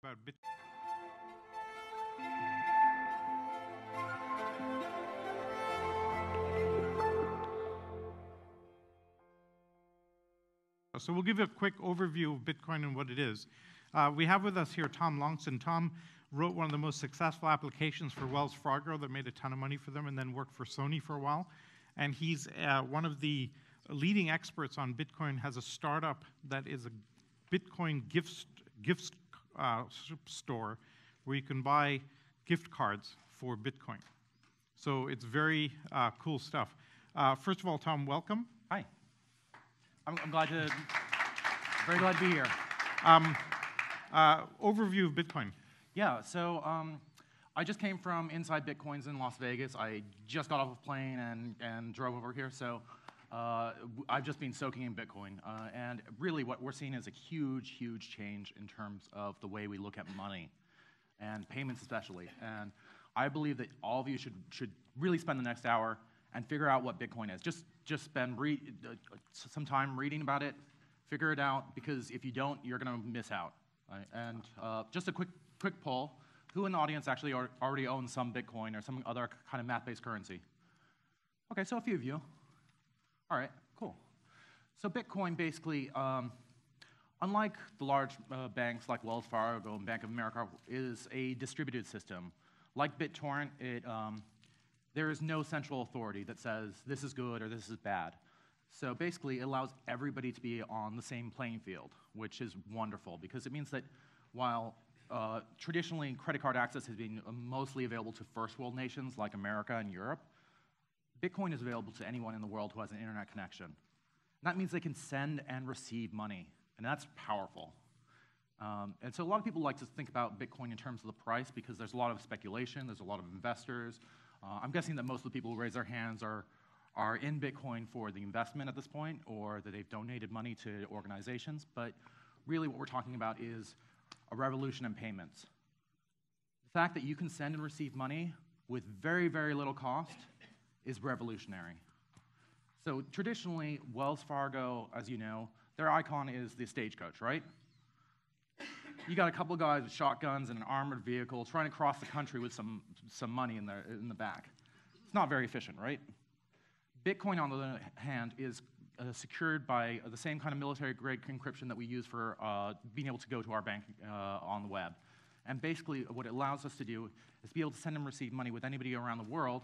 about Bitcoin. So we'll give you a quick overview of Bitcoin and what it is. We have with us here Tom Longson. Tom wrote one of the most successful applications for Wells Fargo that made a ton of money for them and then worked for Sony for a while. And he's one of the leading experts on Bitcoin, has a startup that is a Bitcoin gift store where you can buy gift cards for Bitcoin. So it's very cool stuff. First of all, Tom, welcome. Hi. I'm very glad to be here. Overview of Bitcoin. Yeah, so I just came from Inside Bitcoins in Las Vegas. I just got off a plane and drove over here, so I've just been soaking in Bitcoin. And really what we're seeing is a huge, huge change in terms of the way we look at money, and payments especially. And I believe that all of you should really spend the next hour and figure out what Bitcoin is. Just spend some time reading about it, figure it out, because if you don't, you're going to miss out. Right? And just a quick poll: who in the audience actually already owns some Bitcoin or some other kind of math-based currency? Okay, so a few of you. All right, cool. So Bitcoin basically, unlike the large banks like Wells Fargo and Bank of America, is a distributed system. Like BitTorrent, there is no central authority that says this is good or this is bad. So basically, it allows everybody to be on the same playing field, which is wonderful, because it means that while traditionally credit card access has been mostly available to first world nations like America and Europe, Bitcoin is available to anyone in the world who has an internet connection. And that means they can send and receive money, and that's powerful. And so a lot of people like to think about Bitcoin in terms of the price because there's a lot of speculation, there's a lot of investors. I'm guessing that most of the people who raise their hands are in Bitcoin for the investment at this point, or that they've donated money to organizations. But really what we're talking about is a revolution in payments. The fact that you can send and receive money with very, very little cost is revolutionary. So traditionally, Wells Fargo, as you know, their icon is the stagecoach, right? You got a couple of guys with shotguns and an armored vehicle trying to cross the country with some money in the back. It's not very efficient, right? Bitcoin, on the other hand, is secured by the same kind of military-grade encryption that we use for being able to go to our bank on the web. And basically, what it allows us to do is be able to send and receive money with anybody around the world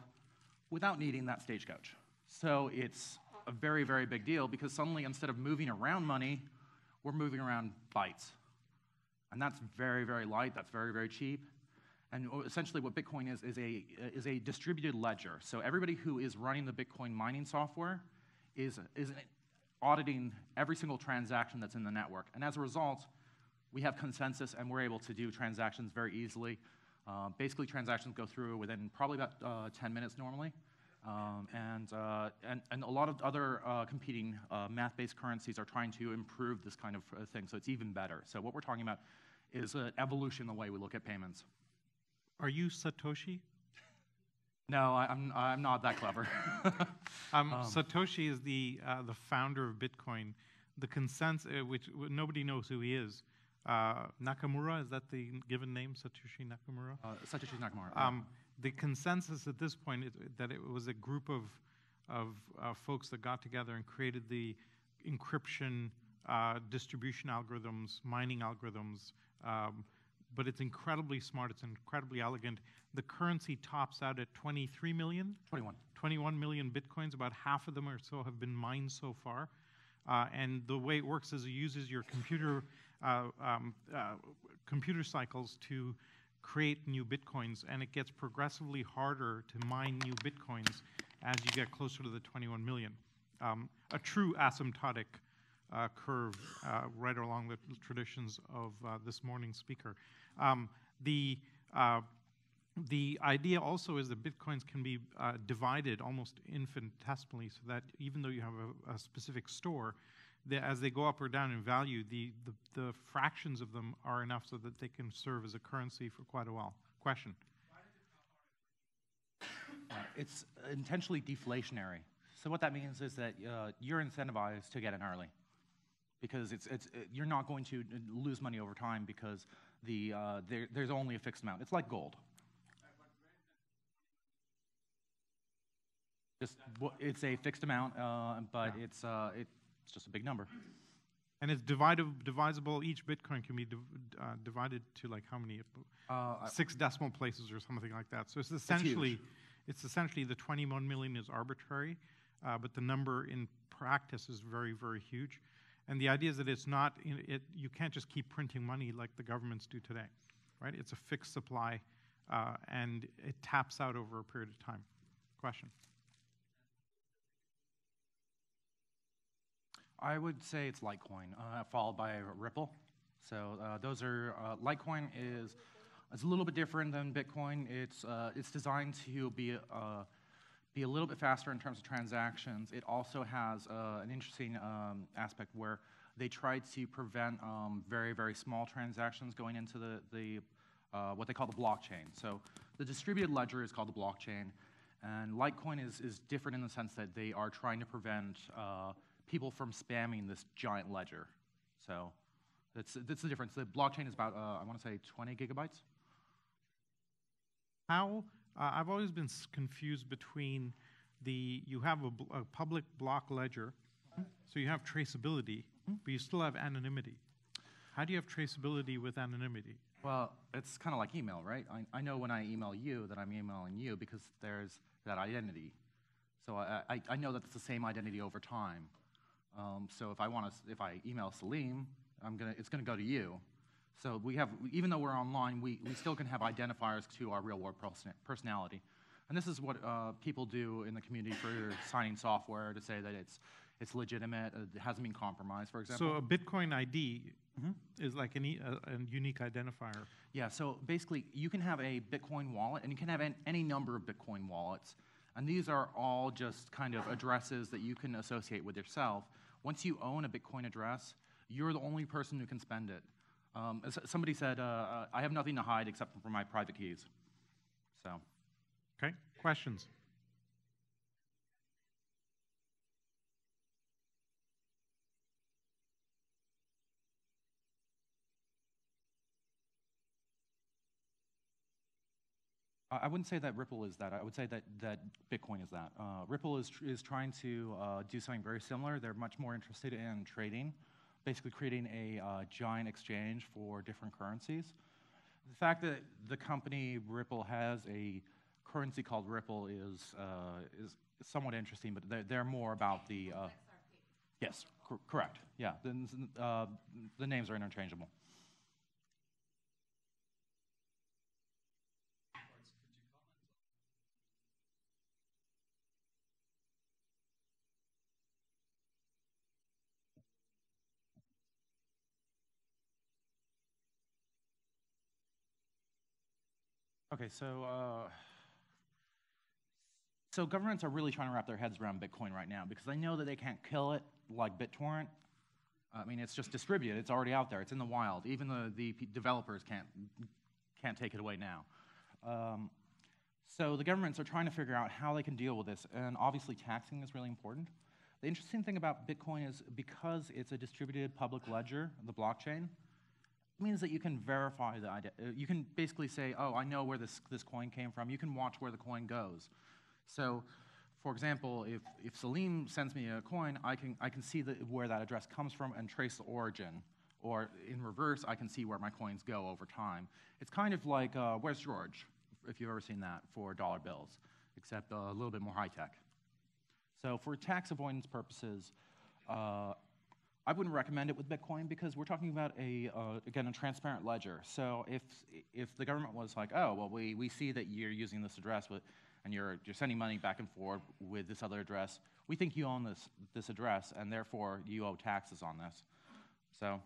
without needing that stagecoach. So it's a very, very big deal, because suddenly, instead of moving around money, we're moving around bytes. And that's very, very light. That's very, very cheap. And essentially what Bitcoin is a distributed ledger. So everybody who is running the Bitcoin mining software is auditing every single transaction that's in the network. And as a result, we have consensus, and we're able to do transactions very easily. Basically, transactions go through within probably about 10 minutes normally. And a lot of other competing math-based currencies are trying to improve this kind of thing, so it's even better. So what we're talking about is an evolution in the way we look at payments. Are you Satoshi? No, I'm not that clever. Satoshi is the founder of Bitcoin. The consensus, which nobody knows who he is. Nakamura, is that the given name, Satoshi Nakamura? Satoshi Nakamura. The consensus at this point is that it was a group of folks that got together and created the encryption, distribution algorithms, mining algorithms, but it's incredibly smart, it's incredibly elegant. The currency tops out at 23 million? 21 million Bitcoins, about half of them or so have been mined so far. And the way it works is it uses your computer cycles to create new Bitcoins, and it gets progressively harder to mine new Bitcoins as you get closer to the 21 million. A true asymptotic curve right along the traditions of this morning's speaker. The idea also is that Bitcoins can be divided almost infinitesimally, so that even though you have a specific store, as they go up or down in value, the fractions of them are enough so that they can serve as a currency for quite a while. Question? It's intentionally deflationary. So what that means is that you're incentivized to get in early, because you're not going to lose money over time, because there's only a fixed amount. It's like gold. It's a fixed amount, but Yeah. it's just a big number. And it's divisible. Each Bitcoin can be divided to like how many? 6 decimal places or something like that. So it's essentially the 21 million is arbitrary, but the number in practice is very, very huge. And the idea is that it's not, you can't just keep printing money like the governments do today, right? It's a fixed supply, and it taps out over a period of time. Question? I would say it's Litecoin, followed by Ripple. So those are, Litecoin is a little bit different than Bitcoin. It's designed to be a little bit faster in terms of transactions. It also has an interesting aspect where they try to prevent very, very small transactions going into the what they call the blockchain. So the distributed ledger is called the blockchain, and Litecoin is different in the sense that they are trying to prevent people from spamming this giant ledger. So that's the difference. The blockchain is about, I want to say, 20 gigabytes. How, I've always been confused between you have a public block ledger, so you have traceability, but you still have anonymity. How do you have traceability with anonymity? Well, it's kind of like email, right? I know when I email you that I'm emailing you because there's that identity. So I know that it's the same identity over time. So if I email Salim, it's gonna go to you. So even though we're online, we still can have identifiers to our real-world personality. And this is what people do in the community for signing software to say that it's legitimate, it hasn't been compromised, for example. So a Bitcoin ID is like a unique identifier. Yeah, so basically, you can have a Bitcoin wallet, and you can have any number of Bitcoin wallets. And these are all just kind of addresses that you can associate with yourself. Once you own a Bitcoin address, you're the only person who can spend it. As somebody said, I have nothing to hide except for my private keys. So. Okay, questions? I wouldn't say that Ripple is that. I would say that Bitcoin is that. Ripple is trying to do something very similar. They're much more interested in trading, basically creating a giant exchange for different currencies. The fact that the company Ripple has a currency called Ripple is somewhat interesting, but they're more about the... yes, correct. Yeah, the names are interchangeable. Okay, so governments are really trying to wrap their heads around Bitcoin right now because they know that they can't kill it like BitTorrent. I mean, it's just distributed. It's already out there. It's in the wild. Even the developers can't take it away now. So the governments are trying to figure out how they can deal with this, and obviously taxing is really important. The interesting thing about Bitcoin is because it's a distributed public ledger, the blockchain, means that you can verify the idea. You can basically say, oh, I know where this coin came from. You can watch where the coin goes. So, for example, if Salim sends me a coin, I can see where that address comes from and trace the origin. Or in reverse, I can see where my coins go over time. It's kind of like Where's George, if you've ever seen that, for dollar bills, except a little bit more high-tech. So for tax avoidance purposes, I wouldn't recommend it with Bitcoin because we're talking about again, a transparent ledger. So if the government was like, oh, well, we see that you're using this address and you're sending money back and forth with this other address, we think you own this address, and therefore you owe taxes on this. So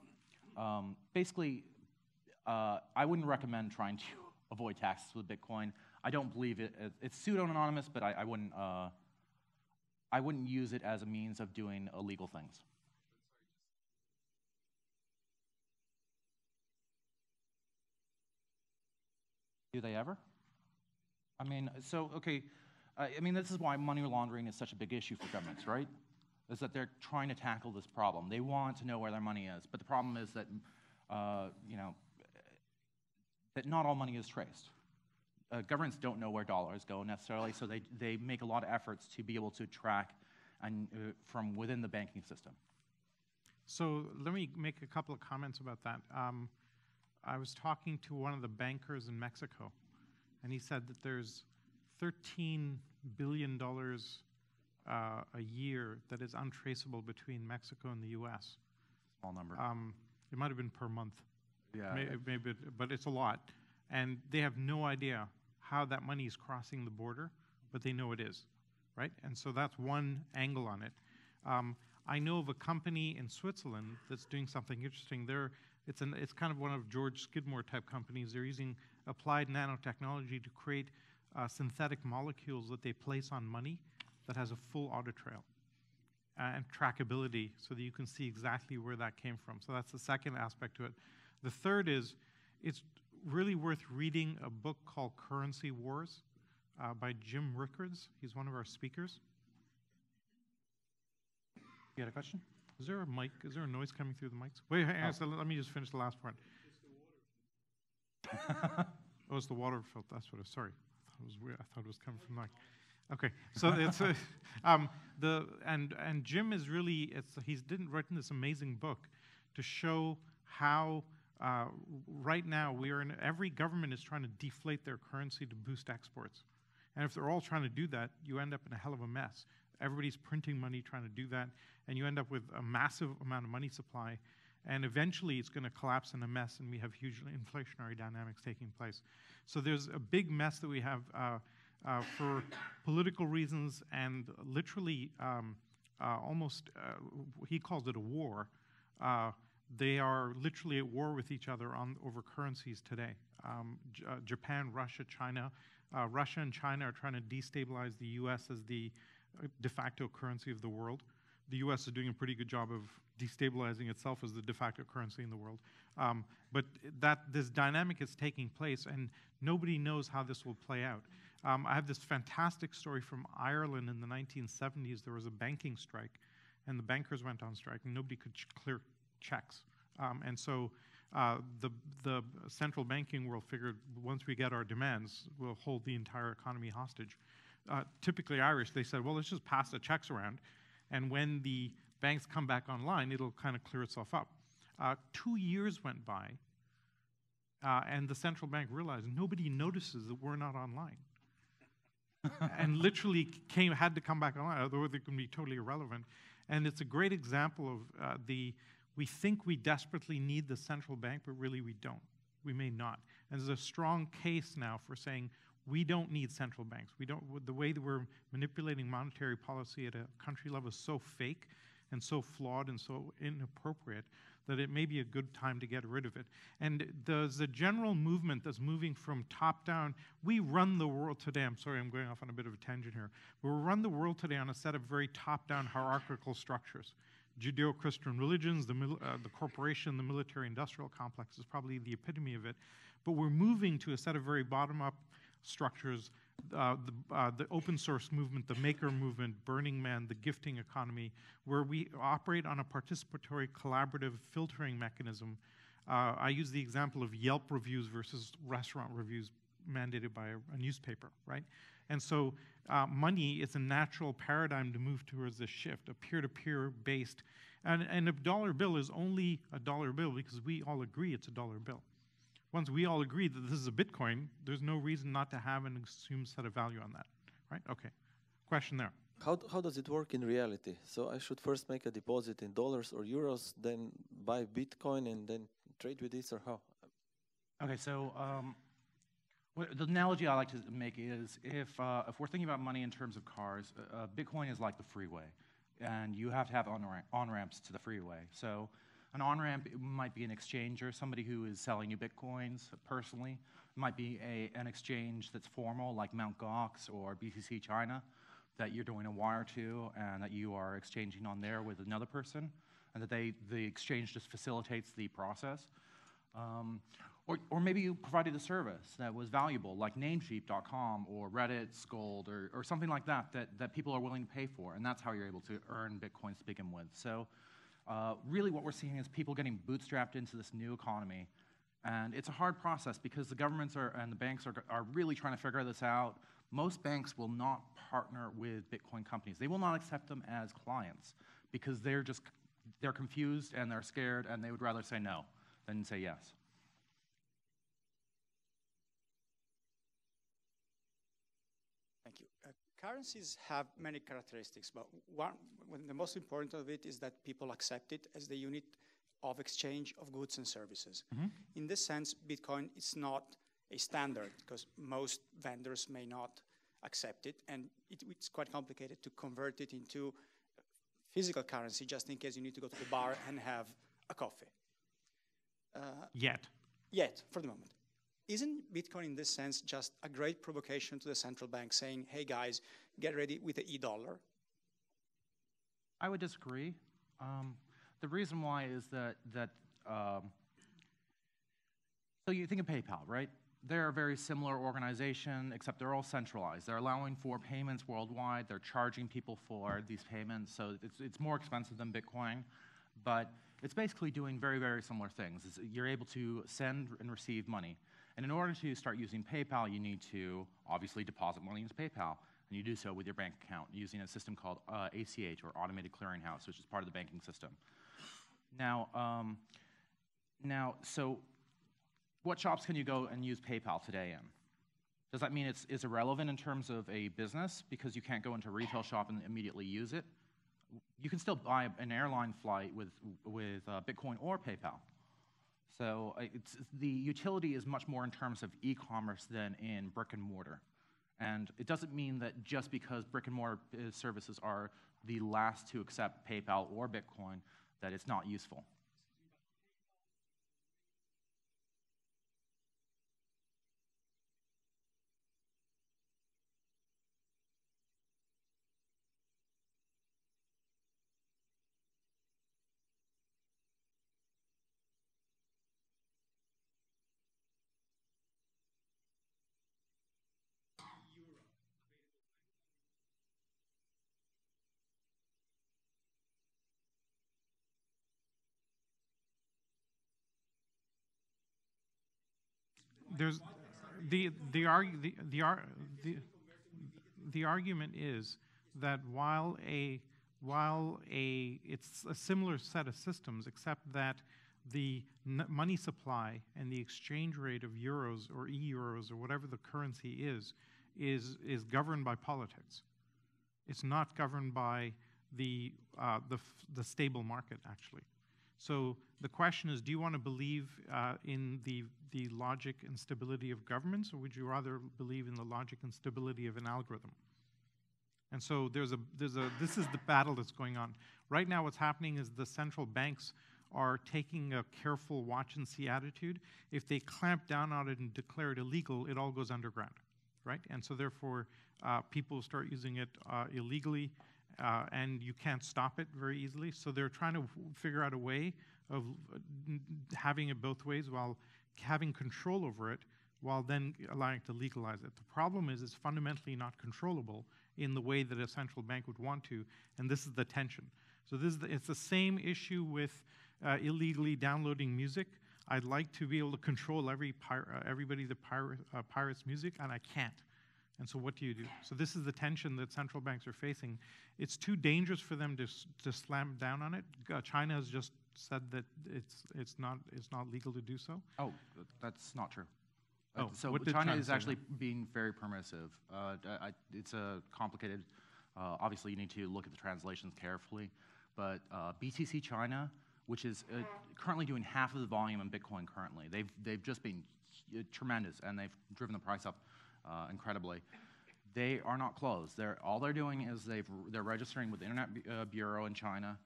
basically, I wouldn't recommend trying to avoid taxes with Bitcoin. I don't believe it's pseudo-anonymous, but I wouldn't use it as a means of doing illegal things. Do they ever? I mean, so, okay, I mean, this is why money laundering is such a big issue for governments, right? Is that they're trying to tackle this problem. They want to know where their money is, but the problem is that, you know, that not all money is traced. Governments don't know where dollars go necessarily, so they make a lot of efforts to be able to track and, from within the banking system. So let me make a couple of comments about that. I was talking to one of the bankers in Mexico, and he said that there's $13 billion a year that is untraceable between Mexico and the U.S. Small number. It might have been per month. Yeah. Maybe, but it's a lot. And they have no idea how that money is crossing the border, but they know it is, right? And so that's one angle on it. I know of a company in Switzerland that's doing something interesting. It's kind of one of George Skidmore type companies. They're using applied nanotechnology to create synthetic molecules that they place on money that has a full audit trail and trackability so that you can see exactly where that came from. So that's the second aspect to it. The third is it's really worth reading a book called Currency Wars by Jim Rickards. He's one of our speakers. You had a question? Is there a mic? Is there a noise coming through the mics? Wait, hang on, so let me just finish the last part. Oh, it's the water filter. That's what it was. Sorry. I thought it was weird. I thought it was coming from the mic. Okay, so it's and Jim is really he's written this amazing book to show how right now every government is trying to deflate their currency to boost exports, and if they're all trying to do that, you end up in a hell of a mess. Everybody's printing money trying to do that, and you end up with a massive amount of money supply, and eventually it's going to collapse in a mess, and we have huge inflationary dynamics taking place. So there's a big mess that we have for political reasons and literally almost, he calls it a war. They are literally at war with each other over currencies today. Japan, Russia, China. Russia and China are trying to destabilize the U.S. as the de facto currency of the world. The U.S. is doing a pretty good job of destabilizing itself as the de facto currency in the world. But this dynamic is taking place, and nobody knows how this will play out. I have this fantastic story from Ireland in the 1970s. There was a banking strike, and the bankers went on strike, and nobody could clear checks. And so the central banking world figured once we get our demands, we'll hold the entire economy hostage. Typically Irish, they said, well, let's just pass the checks around, and when the banks come back online, it'll kind of clear itself up. 2 years went by, and the central bank realized nobody notices that we're not online. And literally had to come back online, otherwise it can be totally irrelevant. And it's a great example of we think we desperately need the central bank, but really we don't. We may not. And there's a strong case now for saying we don't need central banks. We don't. The way that we're manipulating monetary policy at a country level is so fake and so flawed and so inappropriate that it may be a good time to get rid of it. And there's a general movement that's moving from top down. We run the world today. I'm sorry, I'm going off on a bit of a tangent here. We run the world today on a set of very top-down hierarchical structures. Judeo-Christian religions, the corporation, the military-industrial complex is probably the epitome of it. But we're moving to a set of very bottom-up structures, the open source movement, the maker movement, Burning Man, the gifting economy, where we operate on a participatory, collaborative filtering mechanism. I use the example of Yelp reviews versus restaurant reviews mandated by a newspaper, right? And so money is a natural paradigm to move towards this shift, a peer-to-peer based. And a dollar bill is only a dollar bill because we all agree it's a dollar bill. Once we all agree that this is a Bitcoin, there's no reason not to have an assumed set of value on that, right? Okay, question there. How does it work in reality? So I should first make a deposit in dollars or euros, then buy Bitcoin and then trade with this, or how? Okay, so the analogy I like to make is if we're thinking about money in terms of cars, Bitcoin is like the freeway, and you have to have on-ramps to the freeway. So an on-ramp might be an exchanger, somebody who is selling you Bitcoins personally. It might be an exchange that's formal, like Mt. Gox or BTC China, that you're doing a wire to and that you are exchanging on there with another person, and that the exchange just facilitates the process. Or maybe you provided a service that was valuable, like Namecheap.com or Reddit's Gold or something like that people are willing to pay for, and that's how you're able to earn Bitcoins to begin with. So really what we're seeing is people getting bootstrapped into this new economy, And it's a hard process because the governments and the banks are really trying to figure this out. Most banks will not partner with Bitcoin companies. They will not accept them as clients because they're confused and they're scared and they would rather say no than say yes. Thank you. Currencies have many characteristics, but the most important of it is that people accept it as the unit of exchange of goods and services. Mm-hmm. In this sense, Bitcoin is not a standard because most vendors may not accept it, and it's quite complicated to convert it into physical currency just in case you need to go to the bar and have a coffee. Yet, for the moment. Isn't Bitcoin in this sense just a great provocation to the central bank saying, hey guys, get ready with the e-dollar? I would disagree. The reason why is that so you think of PayPal, right? They're a very similar organization, except they're all centralized. They're allowing for payments worldwide. They're charging people for these payments, so it's more expensive than Bitcoin, but it's basically doing very, very similar things. You're able to send and receive money. And in order to start using PayPal, you need to obviously deposit money into PayPal. And you do so with your bank account using a system called ACH, or Automated Clearinghouse, which is part of the banking system. Now, so what shops can you go and use PayPal today in? Does that mean it's irrelevant in terms of a business because you can't go into a retail shop and immediately use it? You can still buy an airline flight with Bitcoin or PayPal. So the utility is much more in terms of e-commerce than in brick and mortar. And it doesn't mean that just because brick and mortar services are the last to accept PayPal or Bitcoin that it's not useful. There's the argument is that while it's a similar set of systems, except that the money supply and the exchange rate of euros or e-euros or whatever the currency is governed by politics. It's not governed by the stable market, actually. So the question is, do you want to believe in the logic and stability of governments, or would you rather believe in the logic and stability of an algorithm? And so this is the battle that's going on. Right now what's happening is the central banks are taking a careful watch-and-see attitude. If they clamp down on it and declare it illegal, it all goes underground, right? And so therefore, people start using it illegally, and you can't stop it very easily. So they're trying to figure out a way of having it both ways while having control over it, while then allowing it to legalize it. The problem is it's fundamentally not controllable in the way that a central bank would want to, and this is the tension. So it's the same issue with illegally downloading music. I'd like to be able to control everybody that pirates music, and I can't. And so what do you do? So this is the tension that central banks are facing. It's too dangerous for them to slam down on it. China has just said that it's not legal to do so. Oh, that's not true. Oh, so China is actually being very permissive. It's a complicated. Obviously, you need to look at the translations carefully. But BTC China, which is currently doing half of the volume in Bitcoin currently, they've just been tremendous, and they've driven the price up incredibly. They are not closed. All they're doing is they're registering with the Internet Bureau in China,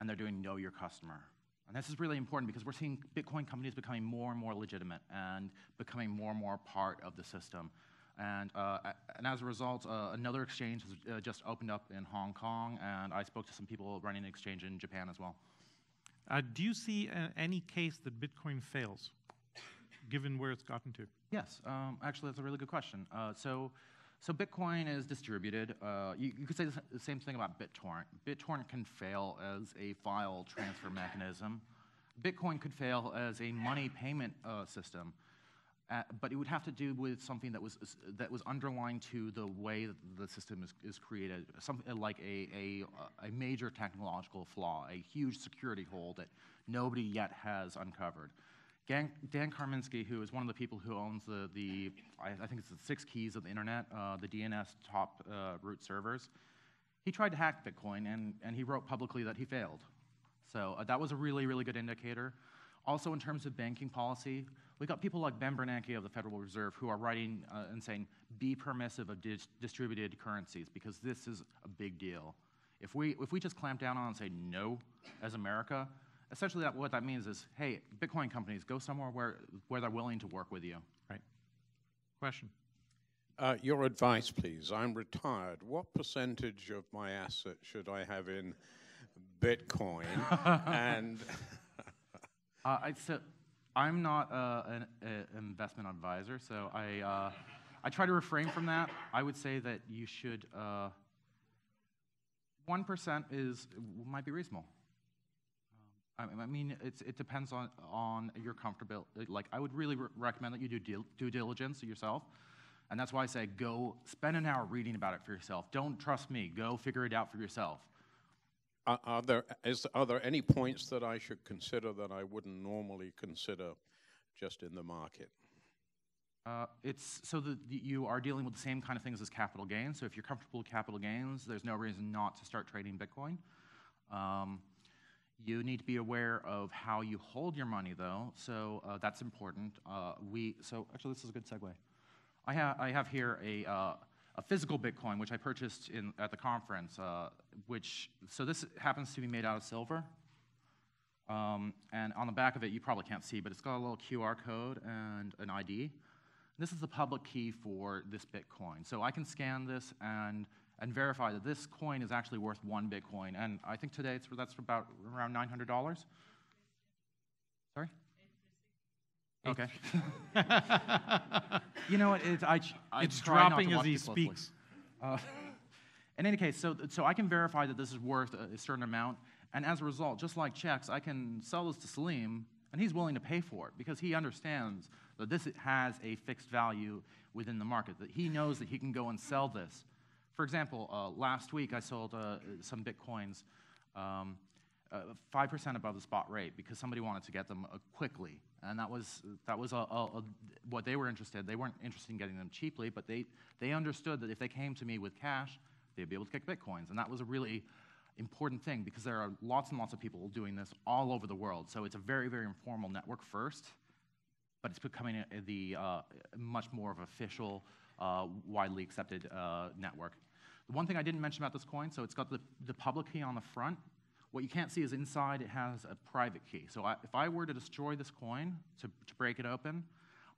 and they're doing Know Your Customer. And this is really important because we're seeing Bitcoin companies becoming more and more legitimate and becoming more and more part of the system. And as a result, another exchange has just opened up in Hong Kong, and I spoke to some people running an exchange in Japan as well. Do you see any case that Bitcoin fails, given where it's gotten to? Yes, actually, that's a really good question. So Bitcoin is distributed. You could say the same thing about BitTorrent. BitTorrent can fail as a file transfer mechanism, Bitcoin could fail as a money payment system, but it would have to do with something that was underlying to the way that the system is created, something like a major technological flaw, a huge security hole that nobody yet has uncovered. Dan Karminski, who is one of the people who owns I think it's the 6 keys of the internet, the DNS top root servers, he tried to hack Bitcoin, and he wrote publicly that he failed. So that was a really, really good indicator. Also, in terms of banking policy, we got people like Ben Bernanke of the Federal Reserve who are writing and saying, be permissive of distributed currencies, because this is a big deal. If we just clamp down on it and say no as America, essentially what that means is, hey, Bitcoin companies, go somewhere where they're willing to work with you. Right. Question. Your advice, please. I'm retired. What percentage of my assets should I have in Bitcoin? And I'm not an investment advisor, so I try to refrain from that. I would say that you should 1% might be reasonable. I mean, it depends on your comfortability. Like, I would really recommend that you do due diligence yourself, and that's why I say go spend an hour reading about it for yourself. Don't trust me. Go figure it out for yourself. Are there any points that I should consider that I wouldn't normally consider just in the market? You are dealing with the same kind of things as capital gains. So if you're comfortable with capital gains, there's no reason not to start trading Bitcoin. You need to be aware of how you hold your money, though. So that's important. So actually, this is a good segue. I have here a physical Bitcoin, which I purchased at the conference, so this happens to be made out of silver. And on the back of it, you probably can't see, but it's got a little QR code and an ID. This is the public key for this Bitcoin. So I can scan this and verify that this coin is actually worth 1 Bitcoin. And I think today that's about around $900. Sorry? Okay. You know what? It's dropping as he speaks. In any case, so I can verify that this is worth a certain amount, and as a result, just like checks, I can sell this to Salim, and he's willing to pay for it because he understands that this has a fixed value within the market, that he knows that he can go and sell this. For example, last week I sold some Bitcoins 5% above the spot rate because somebody wanted to get them quickly, and that was what they were interested in. They weren't interested in getting them cheaply, but they understood that if they came to me with cash, they'd be able to get Bitcoins, and that was a really important thing because there are lots and lots of people doing this all over the world. So it's a very, very informal network first, but it's becoming the much more of an official, widely accepted network. The one thing I didn't mention about this coin, so it's got the public key on the front. What you can't see is inside it has a private key. So if I were to destroy this coin to break it open,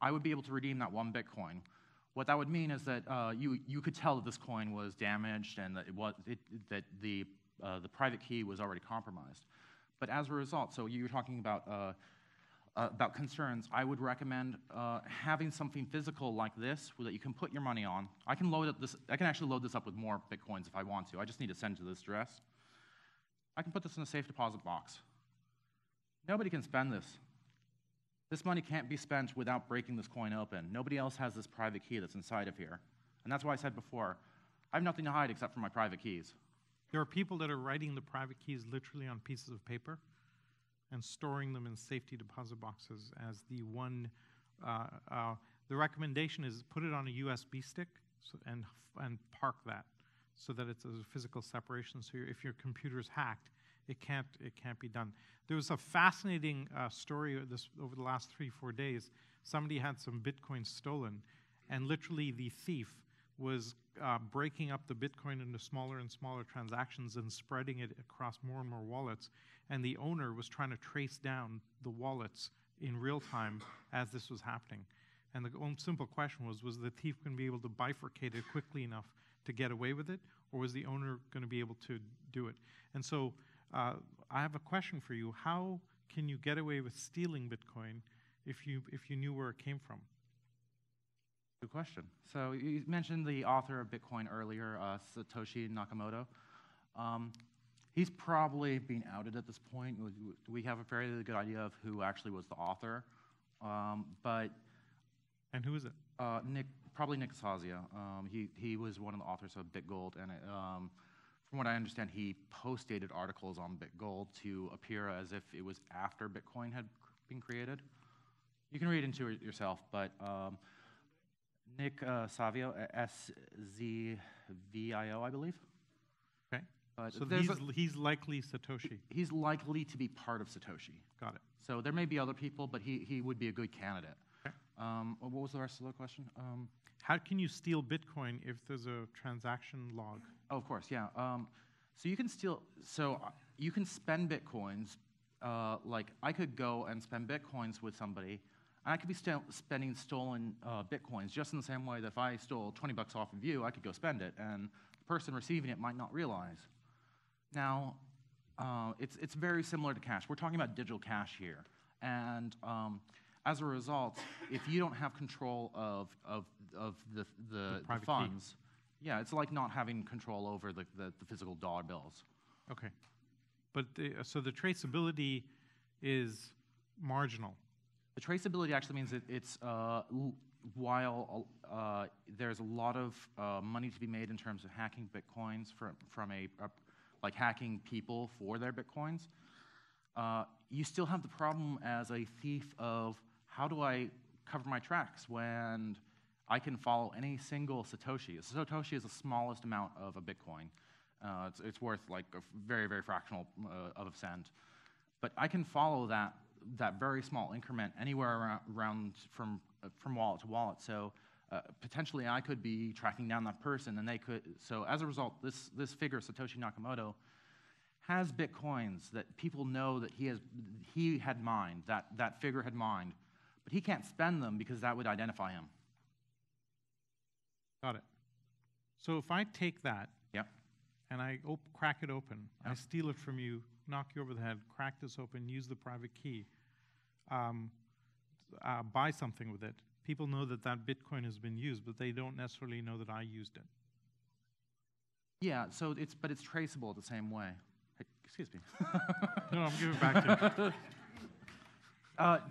I would be able to redeem that 1 Bitcoin. What that would mean is that you could tell that this coin was damaged and that the private key was already compromised. But as a result, so you were talking about concerns, I would recommend having something physical like this that you can put your money on. I can actually load this up with more Bitcoins if I want to. I just need to send to this address. I can put this in a safe deposit box. Nobody can spend this. This money can't be spent without breaking this coin open. Nobody else has this private key that's inside of here. And that's why I said before, I have nothing to hide except for my private keys. There are people that are writing the private keys literally on pieces of paper and storing them in safety deposit boxes as the one. The recommendation is put it on a USB stick and park that so that it's a physical separation. So if your computer is hacked, it can't be done. There was a fascinating story over the last 3-4 days. Somebody had some Bitcoin stolen, and literally the thief was breaking up the Bitcoin into smaller and smaller transactions and spreading it across more and more wallets. And the owner was trying to trace down the wallets in real time as this was happening. And the simple question was the thief going to be able to bifurcate it quickly enough to get away with it, or was the owner going to be able to do it? And so I have a question for you. How can you get away with stealing Bitcoin if you knew where it came from? Good question. So you mentioned the author of Bitcoin earlier, Satoshi Nakamoto. He's probably being outed at this point. We have a fairly good idea of who actually was the author, but And who is it? Probably Nick Sazia. He was one of the authors of BitGold, and from what I understand, he post-dated articles on BitGold to appear as if it was after Bitcoin had been created. You can read into it yourself, but Nick Savio, S-Z-V-I-O, I believe. Okay. But So he's likely Satoshi. he's likely to be part of Satoshi. Got it. So there may be other people, but he would be a good candidate. Okay. What was the rest of the question? How can you steal Bitcoin if there's a transaction log? Oh, of course, yeah. So you can steal. So you can spend Bitcoins. Like I could go and spend Bitcoins with somebody, and I could be spending stolen Bitcoins just in the same way that if I stole $20 off of you, I could go spend it, and the person receiving it might not realize. Now, it's very similar to cash. We're talking about digital cash here, and as a result, if you don't have control of the funds, yeah, it's like not having control over the physical dollar bills. Okay. But so the traceability is marginal. The traceability actually means that it's while there's a lot of money to be made in terms of hacking Bitcoins from like hacking people for their Bitcoins, you still have the problem as a thief of how do I cover my tracks when I can follow any single Satoshi. A Satoshi is the smallest amount of a Bitcoin. It's worth like a very, very fractional of a cent. But I can follow that very small increment anywhere around from wallet to wallet. So potentially I could be tracking down that person, and they could. So as a result, this figure, Satoshi Nakamoto, has Bitcoins that people know that he had mined, that figure had mined, but he can't spend them because that would identify him. Got it. So if I take that, Yep. and I crack it open, I Yep. steal it from you, knock you over the head, crack this open, use the private key, buy something with it, people know that that Bitcoin has been used, but they don't necessarily know that I used it. Yeah. So but it's traceable the same way. Hey, excuse me. No, I'm giving it back to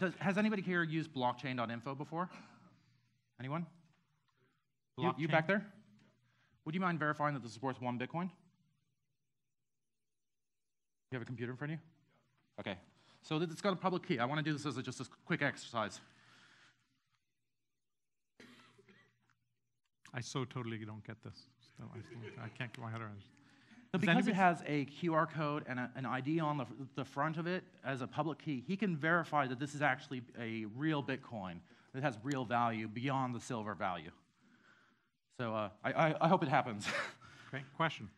you. Has anybody here used blockchain.info before? Anyone? You back there? Would you mind verifying that this supports 1 Bitcoin? You have a computer in front of you? Okay. So it's got a public key. I want to do this as just a quick exercise. I so totally don't get this. I can't get my head around it. So because it has a QR code and an ID on the front of it as a public key, he can verify that this is actually a real Bitcoin that has real value beyond the silver value. So I hope it happens. Okay, question.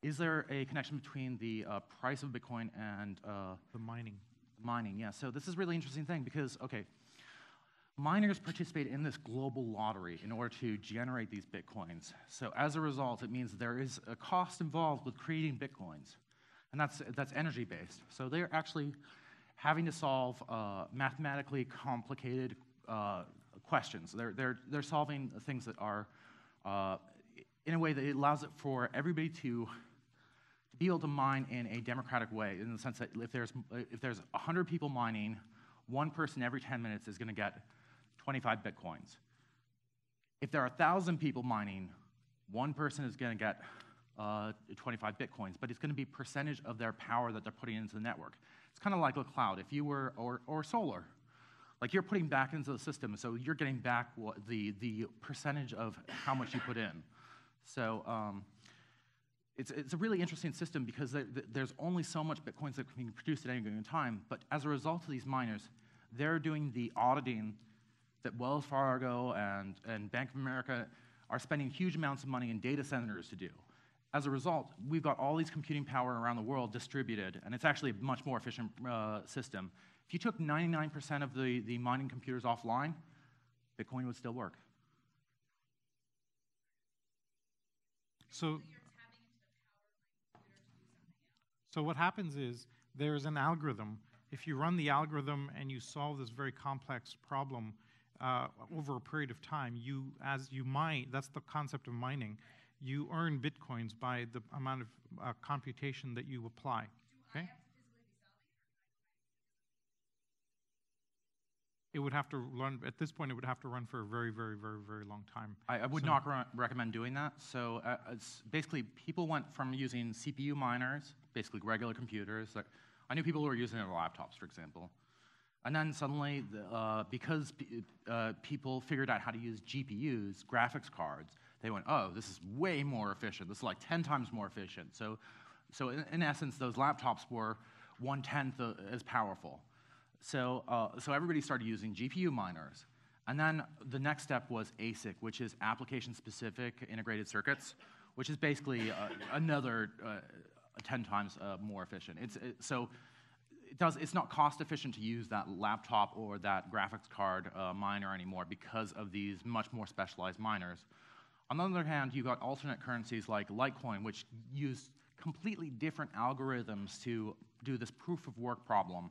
Is there a connection between the price of Bitcoin and The mining. mining? Yeah, so this is a really interesting thing because, okay, miners participate in this global lottery in order to generate these Bitcoins. So as a result, it means there is a cost involved with creating Bitcoins, and that's energy-based. So they're actually having to solve mathematically complicated questions. They're solving things that are in a way that it allows it for everybody to be able to mine in a democratic way, in the sense that if there's 100 people mining, one person every 10 minutes is going to get 25 Bitcoins. If there are 1,000 people mining, one person is going to get 25 Bitcoins, but it's going to be percentage of their power that they're putting into the network. It's kind of like a cloud, if you were, or solar. Like you're putting back into the system, so you're getting back the percentage of how much you put in. So it's a really interesting system because there's only so much Bitcoins that can be produced at any given time, but as a result of these miners, they're doing the auditing that Wells Fargo and Bank of America are spending huge amounts of money in data centers to do. As a result, we've got all these computing power around the world distributed, and it's actually a much more efficient system. If you took 99% of the mining computers offline, Bitcoin would still work. So what happens is there's an algorithm. If you run the algorithm and you solve this very complex problem, over a period of time, as you mine, that's the concept of mining, you earn bitcoins by the amount of computation that you apply. Okay? It would have to run, at this point, it would have to run for a very, very, very, very long time. I would not recommend doing that. So it's basically, people went from using CPU miners, basically regular computers. Like, I knew people who were using their laptops, for example. And then suddenly, because people figured out how to use GPUs, graphics cards, they went, oh, this is way more efficient. This is like 10 times more efficient. So in essence, those laptops were 1/10 as powerful. So everybody started using GPU miners. And then the next step was ASIC, which is application-specific integrated circuits, which is basically another 10 times more efficient. It's not cost-efficient to use that laptop or that graphics card miner anymore because of these much more specialized miners. On the other hand, you got alternate currencies like Litecoin, which use completely different algorithms to do this proof-of-work problem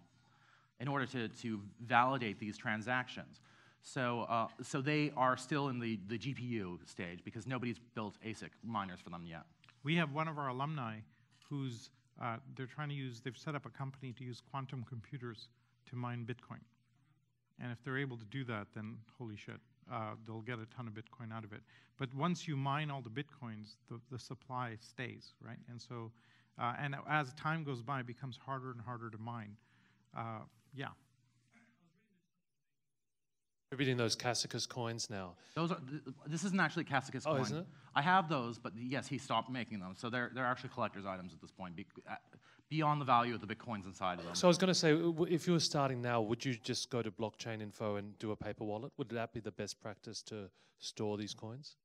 in order to validate these transactions. So they are still in the GPU stage because nobody's built ASIC miners for them yet. We have one of our alumni who's, they've set up a company to use quantum computers to mine Bitcoin. And if they're able to do that, then holy shit, they'll get a ton of Bitcoin out of it. But once you mine all the Bitcoins, the supply stays, right? And so, and as time goes by, it becomes harder and harder to mine. Yeah. Distributing those Cassicus coins now. This isn't actually Cassicus coin. Oh, isn't it? I have those, but yes, he stopped making them. So they're actually collector's items at this point, beyond the value of the Bitcoins inside of them. So I was going to say, if you were starting now, would you just go to blockchain info and do a paper wallet? Would that be the best practice to store these coins?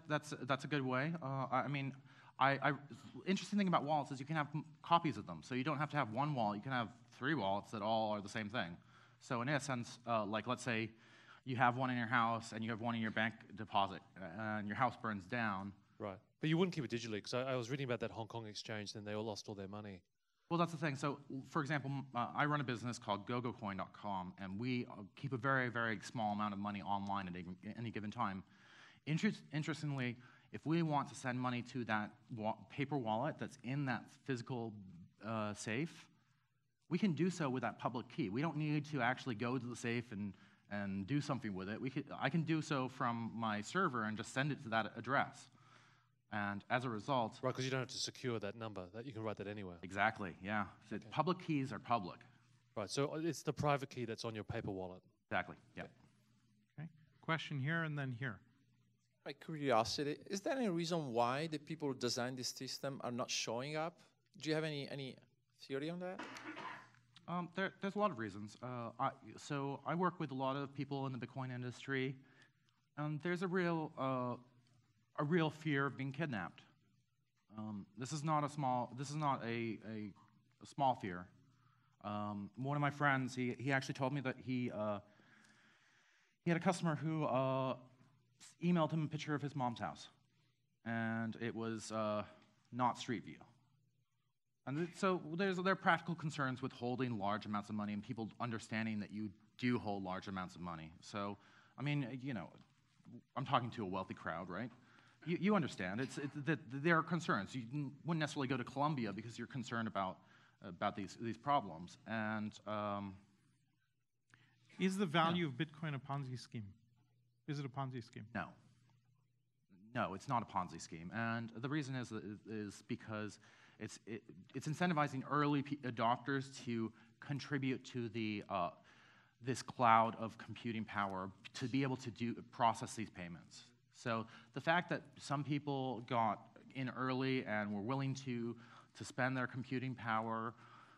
That's a good way. Interesting thing about wallets is you can have copies of them. So you don't have to have one wallet. You can have 3 wallets that all are the same thing. So in a sense, like let's say you have one in your house and you have one in your bank deposit and your house burns down. Right. But you wouldn't keep it digitally because I was reading about that Hong Kong exchange and they all lost all their money. Well, that's the thing. So, for example, I run a business called gogocoin.com, and we keep a very, very small amount of money online at any given time. Interestingly, if we want to send money to that paper wallet that's in that physical safe, we can do so with that public key. We don't need to actually go to the safe and do something with it. I can do so from my server and just send it to that address. And as a result... Right, because you don't have to secure that number. That you can write that anywhere. Exactly, yeah. So okay. Public keys are public. Right, so it's the private key that's on your paper wallet. Exactly, yeah. Okay. Question here and then here. My curiosity, is there any reason why the people who designed this system are not showing up? Do you have any theory on that? There's a lot of reasons. So I work with a lot of people in the Bitcoin industry, and there's a real fear of being kidnapped. This is not a small fear. One of my friends, he actually told me that he had a customer who emailed him a picture of his mom's house, and it was not Street View. And so there are practical concerns with holding large amounts of money and people understanding that you do hold large amounts of money. So, I mean, you know, I'm talking to a wealthy crowd, right? You understand. That there are concerns. You wouldn't necessarily go to Colombia because you're concerned about these problems. And is the value of Bitcoin a Ponzi scheme? Is it a Ponzi scheme? No, it's not a Ponzi scheme. And the reason is because it's incentivizing early adopters to contribute to this cloud of computing power to be able to process these payments. So the fact that some people got in early and were willing to spend their computing power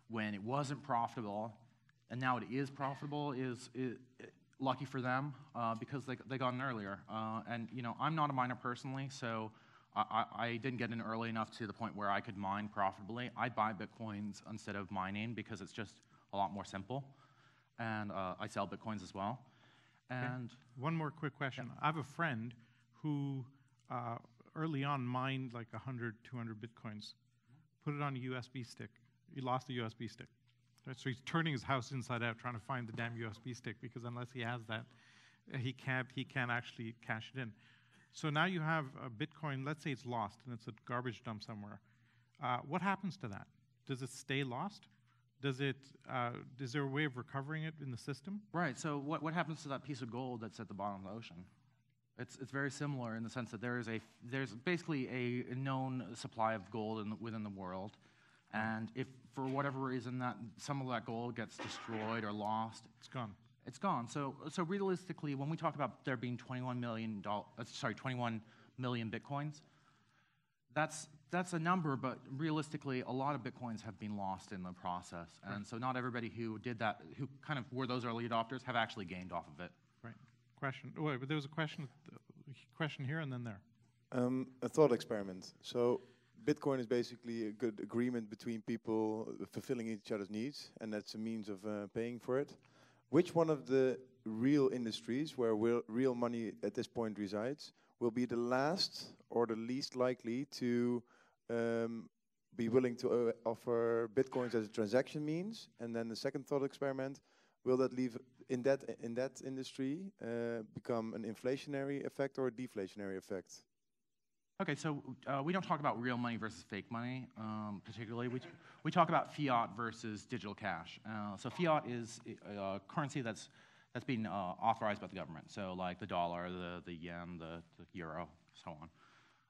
when it wasn't profitable, and now it is profitable, is lucky for them because they got in earlier. And you know, I'm not a miner personally, so I didn't get in early enough to the point where I could mine profitably. I buy Bitcoins instead of mining because it's just a lot more simple, and I sell Bitcoins as well. And okay. One more quick question. Yeah. I have a friend who early on mined like 100, 200 Bitcoins, put it on a USB stick. He lost the USB stick. Right? So he's turning his house inside out trying to find the damn USB stick because unless he has that, he can't actually cash it in. So now you have a Bitcoin, let's say it's lost and it's a garbage dump somewhere. What happens to that? Does it stay lost? Is there a way of recovering it in the system? Right, so what happens to that piece of gold that's at the bottom of the ocean? It's very similar in the sense that there's basically a known supply of gold within the world, and if for whatever reason that some of that gold gets destroyed or lost, it's gone. It's gone. So realistically, when we talk about there being 21 million bitcoins, that's a number, but realistically, a lot of bitcoins have been lost in the process, and so not everybody who did that, who kind of were those early adopters, have actually gained off of it. Right. Question. Oh, wait, but there was a question here and then there. A thought experiment. So Bitcoin is basically a good agreement between people fulfilling each other's needs, and that's a means of paying for it. Which one of the real industries where real money at this point resides will be the last or the least likely to be willing to offer Bitcoins as a transaction means? And then the second thought experiment, will that leave in that industry become an inflationary effect or a deflationary effect? Okay, so we don't talk about real money versus fake money, particularly. We talk about fiat versus digital cash. So fiat is a currency that's been authorized by the government. So like the dollar, the yen, the euro, so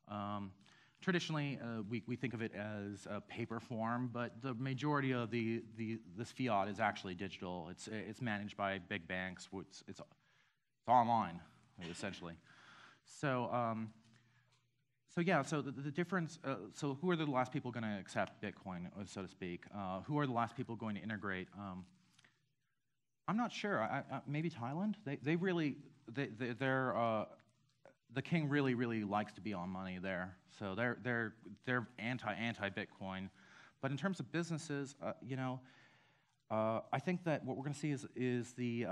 on. Traditionally, we think of it as a paper form, but the majority of this fiat is actually digital. It's managed by big banks. It's online, essentially. So the difference. So who are the last people going to accept Bitcoin, so to speak? Who are the last people going to integrate? I'm not sure. Maybe Thailand. The king really likes to be on money there, so they're anti-Bitcoin. But in terms of businesses, I think that what we're going to see is we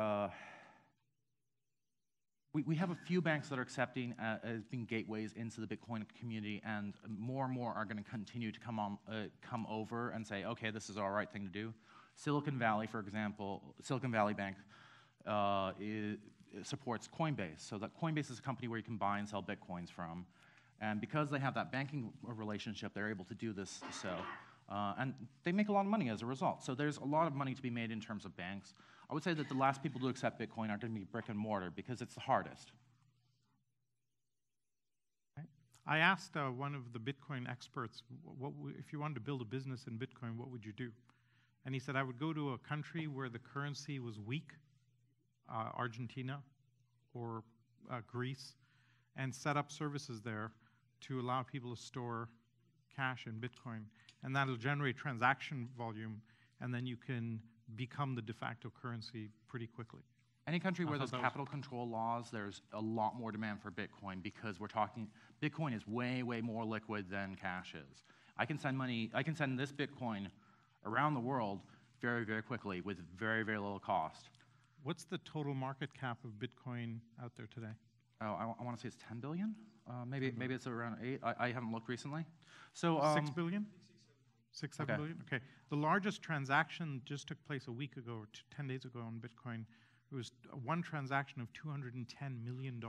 have a few banks that are accepting as being gateways into the Bitcoin community, and more are going to continue to come over and say, okay, this is our right thing to do. Silicon Valley, for example, Silicon Valley Bank supports Coinbase. So that Coinbase is a company where you can buy and sell Bitcoins from. And because they have that banking relationship, they're able to do this. And they make a lot of money as a result. So there's a lot of money to be made in terms of banks. I would say that the last people to accept Bitcoin are going to be brick and mortar because it's the hardest. I asked one of the Bitcoin experts, if you wanted to build a business in Bitcoin, what would you do? And he said, I would go to a country where the currency was weak, Argentina or Greece, and set up services there to allow people to store cash in Bitcoin. And that'll generate transaction volume, and then you can become the de facto currency pretty quickly. Any country where there's capital control laws, there's a lot more demand for Bitcoin because Bitcoin is way more liquid than cash is. I can send this Bitcoin around the world very quickly with very little cost. What's the total market cap of Bitcoin out there today? Oh, I want to say it's 10 billion. Maybe it's around 8. I haven't looked recently. So 6 billion? 7 billion? Okay. The largest transaction just took place a week ago or 10 days ago on Bitcoin. It was one transaction of $210 million.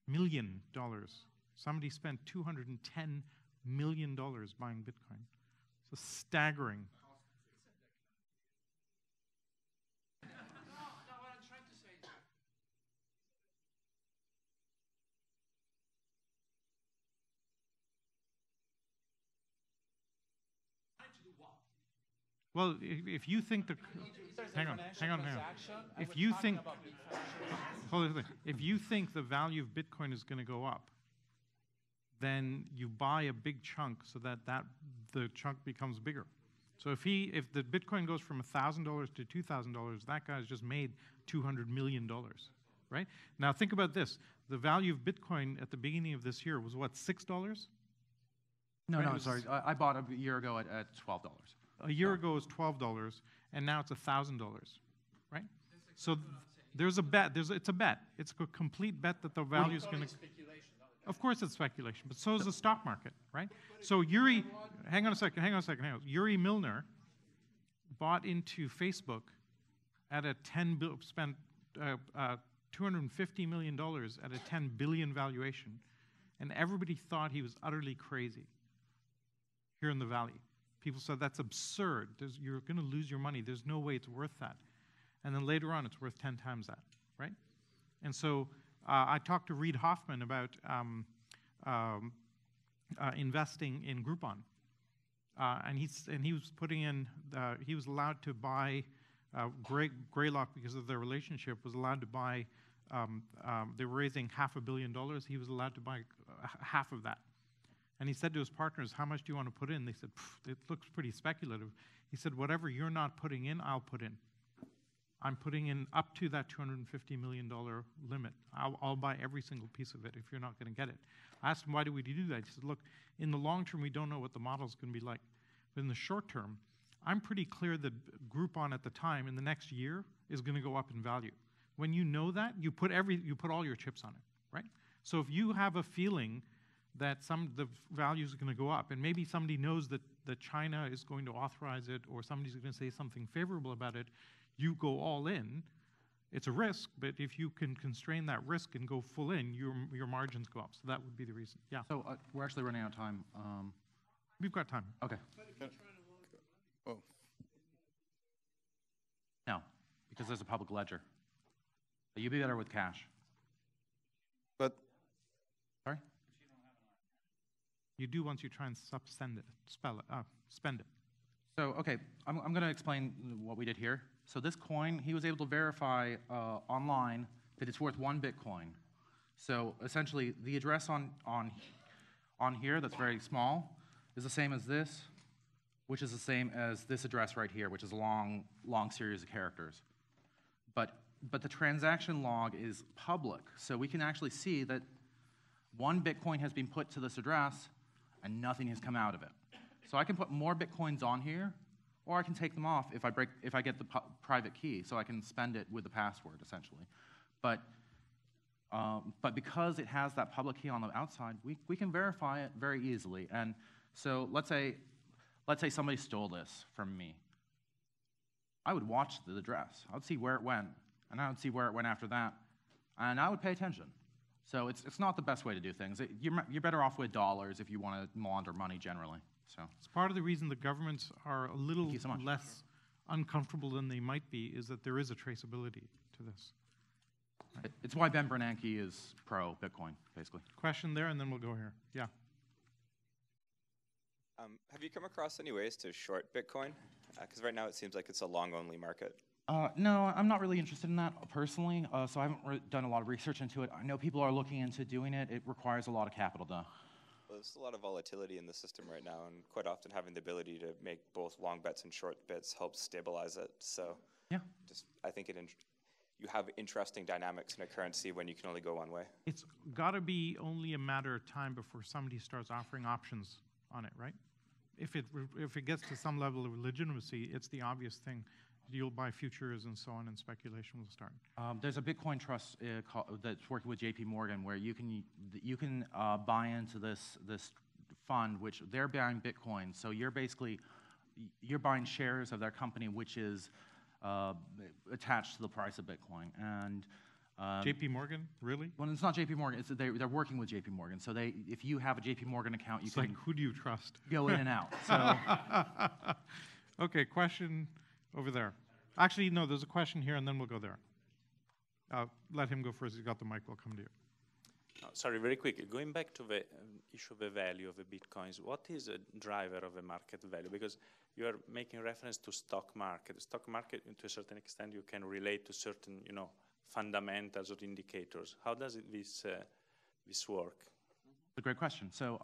$million. Somebody spent $210 million buying Bitcoin. It's staggering. Well, if you think hang on. If you think, if you think the value of Bitcoin is going to go up, then you buy a big chunk so that the chunk becomes bigger. So if the Bitcoin goes from $1,000 to $2,000, that guy's just made $200 million, right? Now think about this: the value of Bitcoin at the beginning of this year was what, $6? No, sorry. I bought a year ago at $12. A year ago it was $12, and now it's $1,000, right? So there's a bet. It's a bet. It's a complete bet that the value is going to. Of course, it's speculation, but so is the stock market, right? So hang on a second. Yuri Milner bought into Facebook at spent $250 million at a 10 billion valuation, and everybody thought he was utterly crazy here in the Valley. People said, that's absurd. You're going to lose your money. There's no way it's worth that. And then later on, it's worth 10 times that, right? And so I talked to Reid Hoffman about investing in Groupon. And he was putting in, he was allowed to buy, Greylock, because of their relationship, was allowed to buy, they were raising $500 million. He was allowed to buy half of that. And he said to his partners, how much do you want to put in? They said, it looks pretty speculative. He said, whatever you're not putting in, I'll put in. I'm putting in up to that $250 million limit. I'll buy every single piece of it if you're not going to get it. I asked him, why do we do that? He said, look, in the long term, we don't know what the model's going to be like. But in the short term, I'm pretty clear that Groupon at the time, in the next year, is going to go up in value. When you know that, you put all your chips on it, right? So if you have a feeling that the values are going to go up, and maybe somebody knows that China is going to authorize it, or somebody's going to say something favorable about it, you go all in. It's a risk, but if you can constrain that risk and go full in, your margins go up. So that would be the reason. Yeah. So we're actually running out of time. We've got time. Okay. Oh. No, because there's a public ledger. But you'd be better with cash. But Sorry? You do once you try and spend it. So, okay, I'm going to explain what we did here. So this coin, he was able to verify online that it's worth 1 Bitcoin. So essentially, the address on here that's very small is the same as this, which is the same as this address right here, which is a long series of characters. But the transaction log is public, so we can actually see that 1 Bitcoin has been put to this address, and nothing has come out of it. So I can put more Bitcoins on here, or I can take them off if I get the private key, so I can spend it with the password, essentially. But because it has that public key on the outside, we can verify it very easily. And so let's say somebody stole this from me. I would watch the address. I would see where it went, and I would see where it went after that, and I would pay attention. So it's not the best way to do things. You're better off with dollars if you want to launder money generally. So it's part of the reason the governments are a little so less uncomfortable than they might be, is that there is a traceability to this. It's why Ben Bernanke is pro-Bitcoin, basically. Question there, and then we'll go here. Yeah. Have you come across any ways to short Bitcoin? Because right now it seems like it's a long-only market. No, I'm not really interested in that personally, so I haven't done a lot of research into it. I know people are looking into doing it. It requires a lot of capital, though. Well, there's a lot of volatility in the system right now, and quite often having the ability to make both long bets and short bets helps stabilize it. So yeah, I think you have interesting dynamics in a currency when you can only go one way. It's got to be only a matter of time before somebody starts offering options on it, right? If it gets to some level of legitimacy, it's the obvious thing. You'll buy futures and so on, and speculation will start. There's a Bitcoin trust that's working with JP Morgan where you can buy into this fund, which they're buying Bitcoin. So you're buying shares of their company, which is attached to the price of Bitcoin. And JP Morgan, really? Well, it's not JP Morgan. They're working with JP Morgan. So if you have a JP Morgan account, you it's can like, who do you trust? Go in and out. So. Okay, question over there. Actually, no, there's a question here, and then we'll go there. Let him go first. He's got the mic. We'll come to you. Sorry, very quickly. Going back to the issue of the value of the Bitcoins, what is a driver of a market value? Because you are making reference to stock market. The stock market, to a certain extent, you can relate to certain, fundamentals or indicators. How does this work? It's a great question. So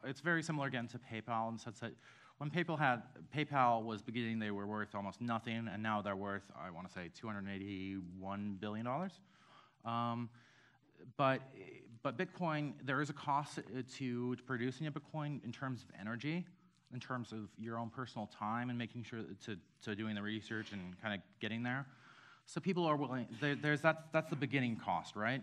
it's very similar again to PayPal in the sense that when PayPal was beginning, they were worth almost nothing, and now they're worth, I want to say, $281 billion. But Bitcoin, there is a cost to producing a Bitcoin in terms of energy, in terms of your own personal time and making sure to doing the research and kind of getting there. So people are willing. That's the beginning cost, right?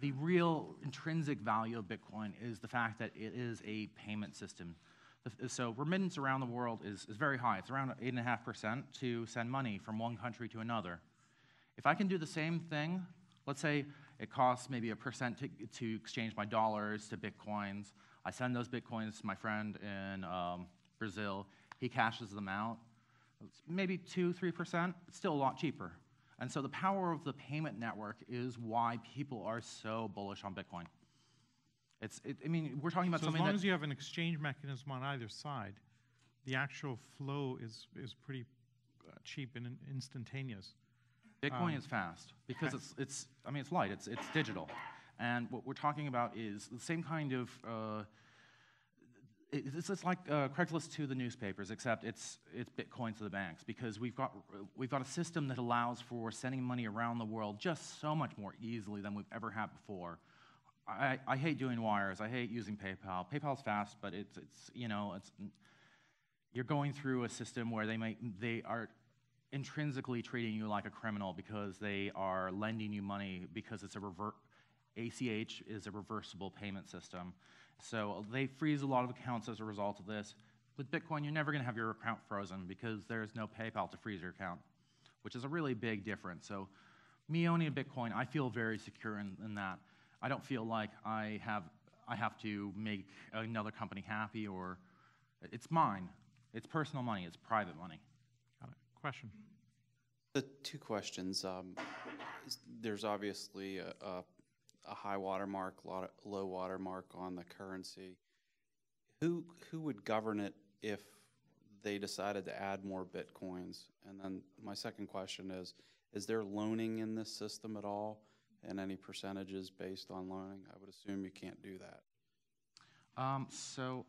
The real intrinsic value of Bitcoin is the fact that it is a payment system. So remittance around the world is very high. It's around 8.5% to send money from one country to another. If I can do the same thing Let's say it costs maybe a percent to exchange my dollars to Bitcoins. I send those Bitcoins to my friend in Brazil. He cashes them out. It's maybe 2-3%. It's still a lot cheaper. And so the power of the payment network is why people are so bullish on Bitcoin. I mean, we're talking about so something as long as you have an exchange mechanism on either side, the actual flow is pretty cheap and instantaneous. Bitcoin is fast because it's light, it's digital. And what we're talking about is the same kind of, it's like Craigslist to the newspapers, except it's Bitcoin to the banks, because we've got a system that allows for sending money around the world just so much more easily than we've ever had before. I hate doing wires. I hate using PayPal. PayPal's fast, but you're going through a system where they are intrinsically treating you like a criminal because they are lending you money because it's ACH is a reversible payment system. So they freeze a lot of accounts as a result of this. With Bitcoin, you're never going to have your account frozen because there's no PayPal to freeze your account, which is a really big difference. So me owning a Bitcoin, I feel very secure in that. I don't feel like I have to make another company happy, or it's mine. It's personal money. It's private money. Got it. Question. The two questions. There's obviously a high watermark, low watermark on the currency. Who would govern it if they decided to add more Bitcoins? And then my second question is there loaning in this system at all? And any percentages based on loaning? I would assume you can't do that. I'll start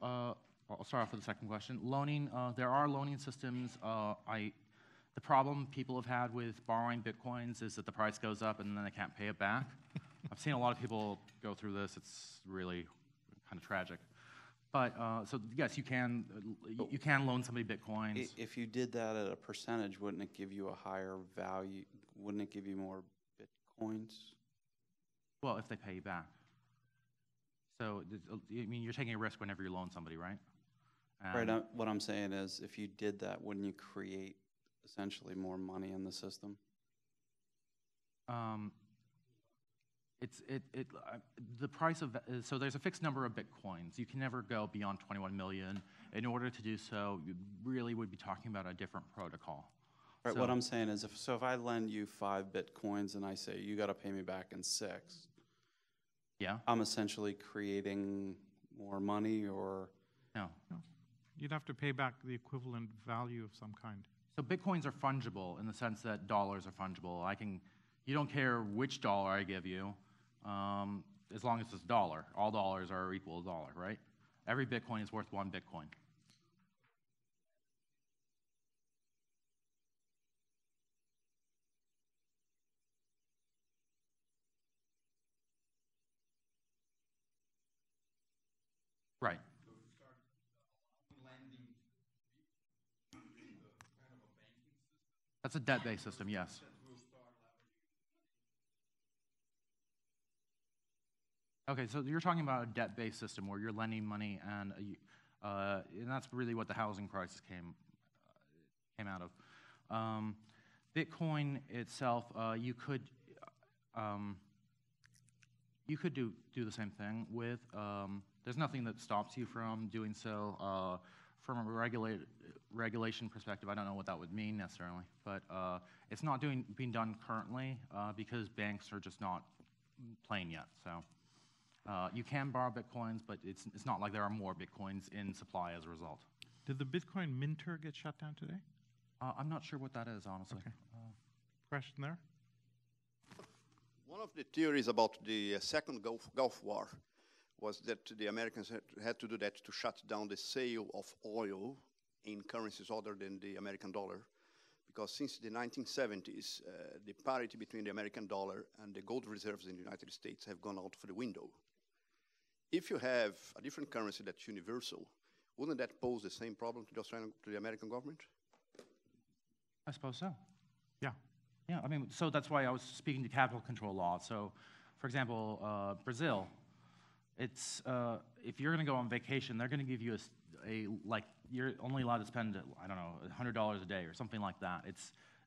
off with the second question. Loaning, there are loaning systems. The problem people have had with borrowing Bitcoins is that the price goes up and then they can't pay it back. I've seen a lot of people go through this. It's really kind of tragic. But so yes, you can loan somebody Bitcoins. If you did that at a percentage, wouldn't it give you a higher value? Wouldn't it give you more Bitcoins? Well, if they pay you back. So, I mean, you're taking a risk whenever you loan somebody, right? Right. What I'm saying is, if you did that, wouldn't you create essentially more money in the system? The price of so there's a fixed number of Bitcoins. You can never go beyond 21 million. In order to do so, you really would be talking about a different protocol. Right. So, what I'm saying is, if I lend you 5 Bitcoins and I say you got to pay me back in 6. Yeah. I'm essentially creating more money, or no. You'd have to pay back the equivalent value of some kind. So Bitcoins are fungible in the sense that dollars are fungible. You don't care which dollar I give you, as long as it's a dollar. All dollars are equal to $1, right? Every Bitcoin is worth 1 Bitcoin. Right. That's a debt-based system, yes. Okay, so you're talking about a debt-based system where you're lending money, and that's really what the housing crisis came out of. Bitcoin itself, you could do the same thing with. There's nothing that stops you from doing so. From a regulation perspective, I don't know what that would mean necessarily, but it's not being done currently because banks are just not playing yet. So you can borrow Bitcoins, but it's not like there are more Bitcoins in supply as a result. Did the Bitcoin minter get shut down today? I'm not sure what that is, honestly. Okay. Question there? One of the theories about the second Gulf War was that the Americans had to do that to shut down the sale of oil in currencies other than the American dollar. Because since the 1970s, the parity between the American dollar and the gold reserves in the United States have gone out for the window. If you have a different currency that's universal, wouldn't that pose the same problem to the American government? I suppose so. Yeah. Yeah, I mean, so that's why I was speaking to capital control law. So, for example, Brazil, it's if you're going to go on vacation, they're going to give you you're only allowed to spend, I don't know, $100 a day or something like that.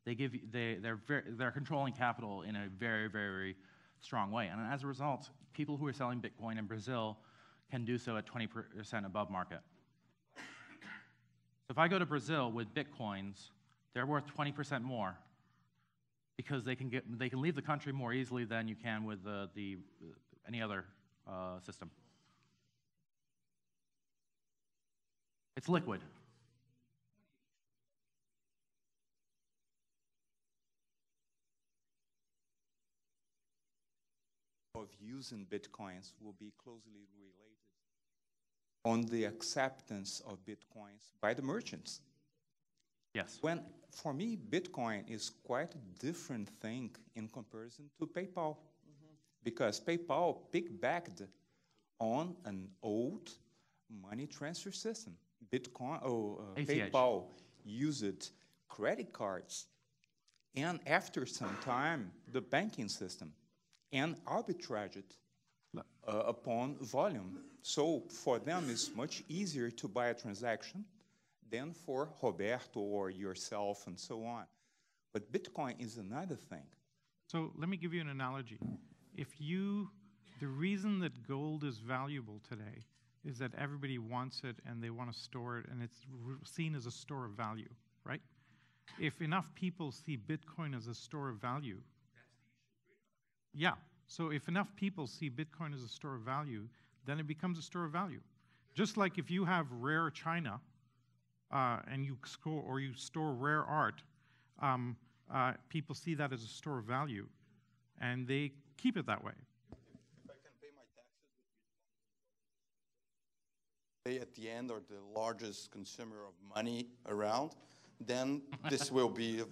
They're controlling capital in a very, very strong way. And as a result, people who are selling Bitcoin in Brazil can do so at 20% above market. If I go to Brazil with Bitcoins, they're worth 20% more because they can leave the country more easily than you can with any other system. It's liquid. Of using Bitcoins will be closely related on the acceptance of Bitcoins by the merchants. Yes. For me, Bitcoin is quite a different thing in comparison to PayPal. Because PayPal piggybacked on an old money transfer system. PayPal used credit cards, and after some time, the banking system, and arbitraged upon volume. So for them, it's much easier to buy a transaction than for Roberto or yourself and so on. But Bitcoin is another thing. So let me give you an analogy. The reason that gold is valuable today is that everybody wants it and they want to store it, and it's seen as a store of value, right? If enough people see Bitcoin as a store of value, yeah. So if enough people see Bitcoin as a store of value, then it becomes a store of value. Just like if you have rare china and you store rare art, people see that as a store of value, and they keep it that way. If I can pay my taxes with Bitcoin, at the end or the largest consumer of money around, then this will be a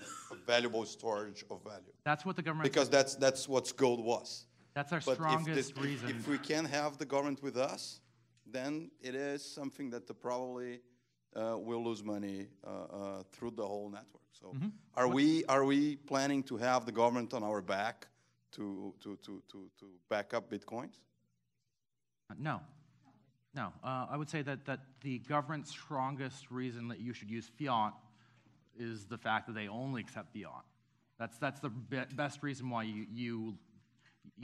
valuable storage of value. That's what the government... Because that's what gold was. That's our strongest reason. If we can't have the government with us, then it is something that probably will lose money through the whole network. So are we planning to have the government on our back to back up Bitcoins? No. No. I would say that the government's strongest reason that you should use Fiat is the fact that they only accept Fiat. That's the best reason why you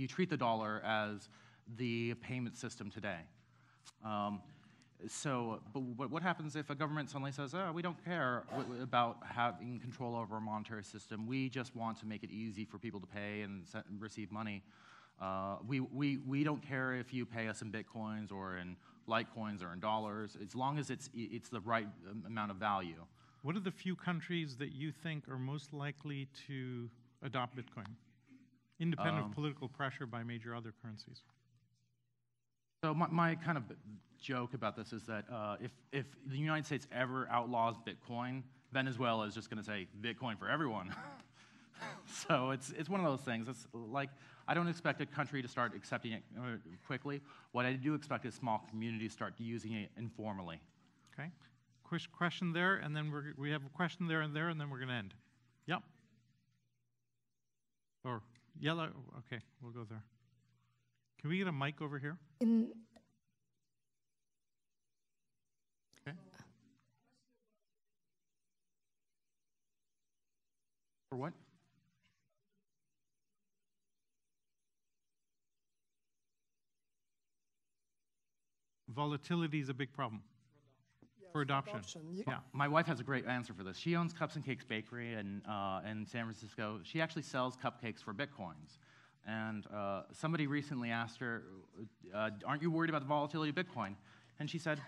treat the dollar as the payment system today. But what happens if a government suddenly says, oh, we don't care about having control over a monetary system. We just want to make it easy for people to pay and receive money. We don't care if you pay us in Bitcoins or in Litecoins or in dollars, as long as it's the right amount of value. What are the few countries that you think are most likely to adopt Bitcoin, independent of political pressure by major other currencies? So my kind of joke about this is that if the United States ever outlaws Bitcoin, Venezuela is just going to say Bitcoin for everyone. So it's one of those things. It's like, I don't expect a country to start accepting it quickly. What I do expect is small communities start using it informally. Okay. Question there, and then we have a question there, and then we're going to end. Yep. Or yellow. Okay, we'll go there. Can we get a mic over here? Okay. For what? Volatility is a big problem. For adoption. Yeah. My wife has a great answer for this. She owns Cups and Cakes Bakery in San Francisco. She actually sells cupcakes for Bitcoins. And somebody recently asked her, aren't you worried about the volatility of Bitcoin? And she said,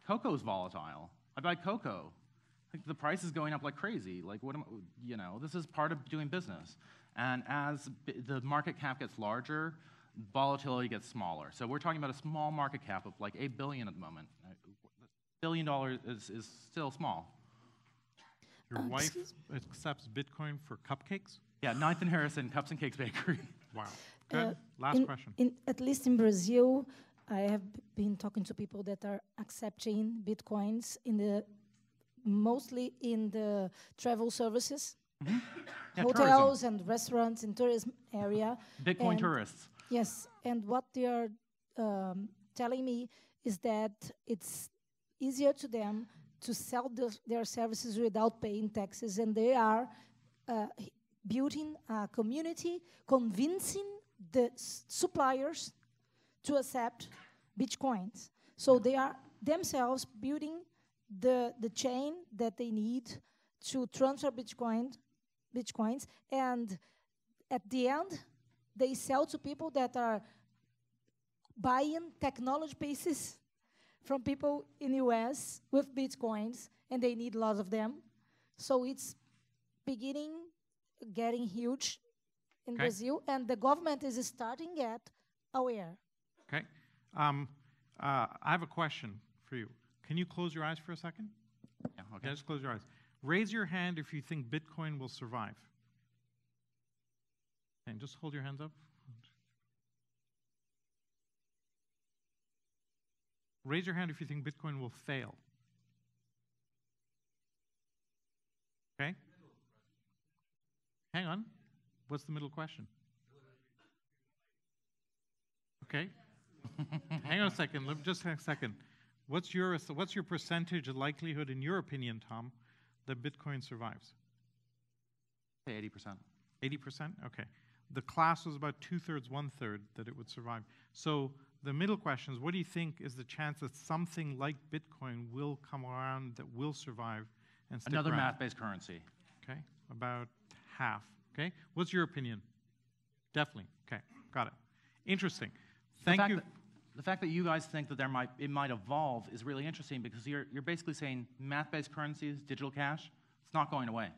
cocoa's volatile. I buy cocoa. Like, the price is going up like crazy. Like, this is part of doing business. And as the market cap gets larger, volatility gets smaller. So we're talking about a small market cap of like $8 billion at the moment. $1 billion is still small. Your wife accepts Bitcoin for cupcakes? Yeah, 9th and Harrison, Cups and Cakes Bakery. Wow. Good. Last question. At least in Brazil, I have been talking to people that are accepting Bitcoins mostly in the travel services, Yeah, hotels tourism. and restaurants in tourism area. Bitcoin tourists. Yes, and what they are telling me is that it's easier to them to sell their services without paying taxes, and they are building a community, convincing the suppliers to accept Bitcoins. So they are themselves building the chain that they need to transfer Bitcoins, and at the end, they sell to people that are buying technology pieces from people in the US with Bitcoins, and they need lots of them. So it's getting huge in Brazil, and the government is starting to get aware. Okay. I have a question for you. Can you close your eyes for a second? Yeah, okay. Yeah, just close your eyes. Raise your hand if you think Bitcoin will survive. And just hold your hands up. Raise your hand if you think Bitcoin will fail. Okay? Hang on. What's the middle question? Okay. Hang on a second. Just a second. What's your percentage of likelihood, in your opinion, Tom, that Bitcoin survives? Say 80%. 80%? Okay. The class was about 2/3, 1/3 that it would survive. So the middle question is, what do you think is the chance that something like Bitcoin will come around that will survive and stick Another around? math-based currency. Okay. About half. Okay. What's your opinion? Definitely. Okay. Got it. Interesting. Thank you. The fact that you guys think that it might evolve is really interesting, because you're basically saying math-based currencies, digital cash, it's not going away.